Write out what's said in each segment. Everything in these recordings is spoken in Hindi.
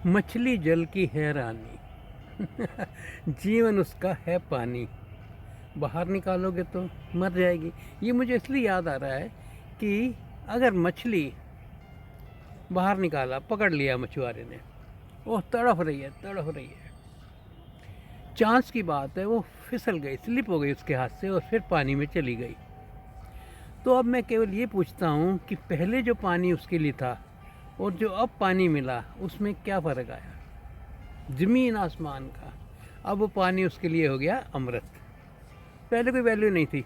मछली जल की है रानी। जीवन उसका है पानी, बाहर निकालोगे तो मर जाएगी। ये मुझे इसलिए याद आ रहा है कि अगर मछली बाहर निकाला, पकड़ लिया मछुआरे ने, वो तड़फ रही है तड़फ रही है, चांस की बात है वो फिसल गई, स्लिप हो गई उसके हाथ से और फिर पानी में चली गई। तो अब मैं केवल ये पूछता हूँ कि पहले जो पानी उसके लिए था और जो अब पानी मिला, उसमें क्या फ़र्क आया? ज़मीन आसमान का। अब वो पानी उसके लिए हो गया अमृत। पहले कोई वैल्यू नहीं थी।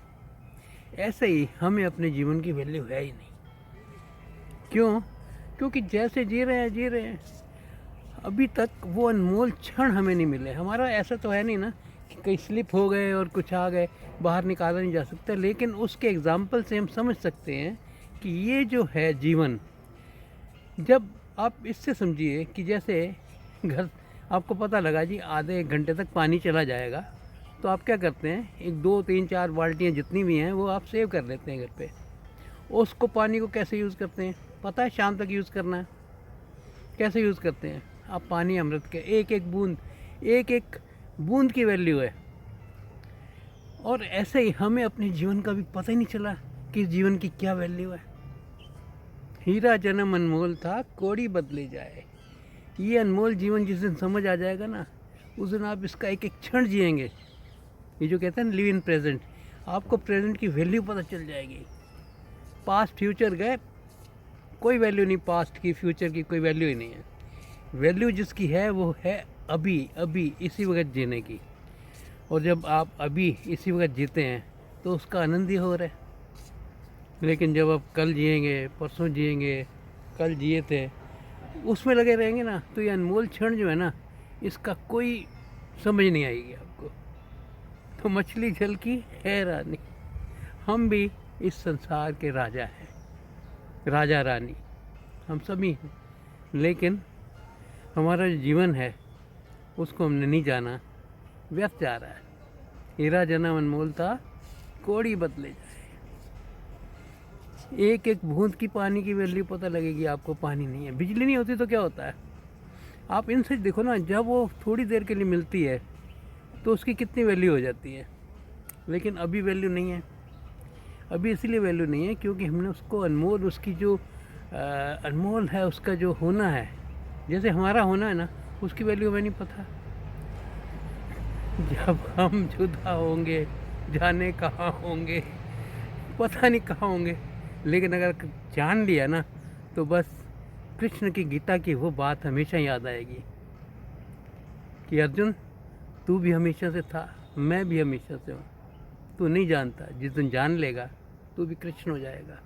ऐसे ही हमें अपने जीवन की वैल्यू है ही नहीं। क्यों? क्योंकि जैसे जी रहे हैं, अभी तक वो अनमोल क्षण हमें नहीं मिले। हमारा ऐसा तो है नहीं ना कि कहीं स्लिप हो गए और कुछ आ गए, बाहर निकाला नहीं जा सकता। लेकिन उसके एग्ज़ाम्पल से हम समझ सकते हैं कि ये जो है जीवन, जब आप इससे समझिए कि जैसे घर, आपको पता लगा जी आधे एक घंटे तक पानी चला जाएगा, तो आप क्या करते हैं, एक 2 3 4 बाल्टियाँ जितनी भी हैं वो आप सेव कर लेते हैं घर पे। उसको पानी को कैसे यूज़ करते हैं पता है? शाम तक यूज़ करना है। कैसे यूज़ करते हैं? आप पानी अमृत के एक एक बूंद की वैल्यू है। और ऐसे ही हमें अपने जीवन का भी पता ही नहीं चला कि इस जीवन की क्या वैल्यू है। हीरा जन्म अनमोल था, कौड़ी बदले जाए। ये अनमोल जीवन जिस दिन समझ आ जाएगा ना, उस दिन आप इसका एक एक क्षण जिएंगे। ये जो कहते हैं ना, लिव इन प्रेजेंट, आपको प्रेजेंट की वैल्यू पता चल जाएगी। पास्ट फ्यूचर गए, कोई वैल्यू नहीं, पास्ट की फ्यूचर की कोई वैल्यू ही नहीं है। वैल्यू जिसकी है वो है अभी अभी इसी वक्त जीने की। और जब आप अभी इसी वक्त जीते हैं तो उसका आनंद ही हो रहा है। लेकिन जब आप कल जिएंगे, परसों जिएंगे, कल जिए थे, उसमें लगे रहेंगे ना, तो ये अनमोल क्षण जो है ना, इसका कोई समझ नहीं आएगी आपको। तो मछली जल की है रानी, हम भी इस संसार के राजा हैं, राजा रानी हम सभी हैं। लेकिन हमारा जो जीवन है उसको हमने नहीं जाना, व्यर्थ जा रहा है। हीरा जन्म अनमोल था, कौड़ी बदले जाए। एक एक बूंद की पानी की वैल्यू पता लगेगी आपको। पानी नहीं है, बिजली नहीं होती तो क्या होता है? आप इनसे देखो ना, जब वो थोड़ी देर के लिए मिलती है तो उसकी कितनी वैल्यू हो जाती है। लेकिन अभी वैल्यू नहीं है। अभी इसलिए वैल्यू नहीं है क्योंकि हमने उसको अनमोल, उसकी जो अनमोल है, उसका जो होना है, जैसे हमारा होना है ना, उसकी वैल्यू हमें नहीं पता। जब हम जुदा होंगे, जाने कहाँ होंगे, पता नहीं कहाँ होंगे। लेकिन अगर जान लिया ना, तो बस कृष्ण की गीता की वो बात हमेशा याद आएगी कि अर्जुन, तू भी हमेशा से था, मैं भी हमेशा से हूँ। तू नहीं जानता, जिस दिन जान लेगा तू भी कृष्ण हो जाएगा।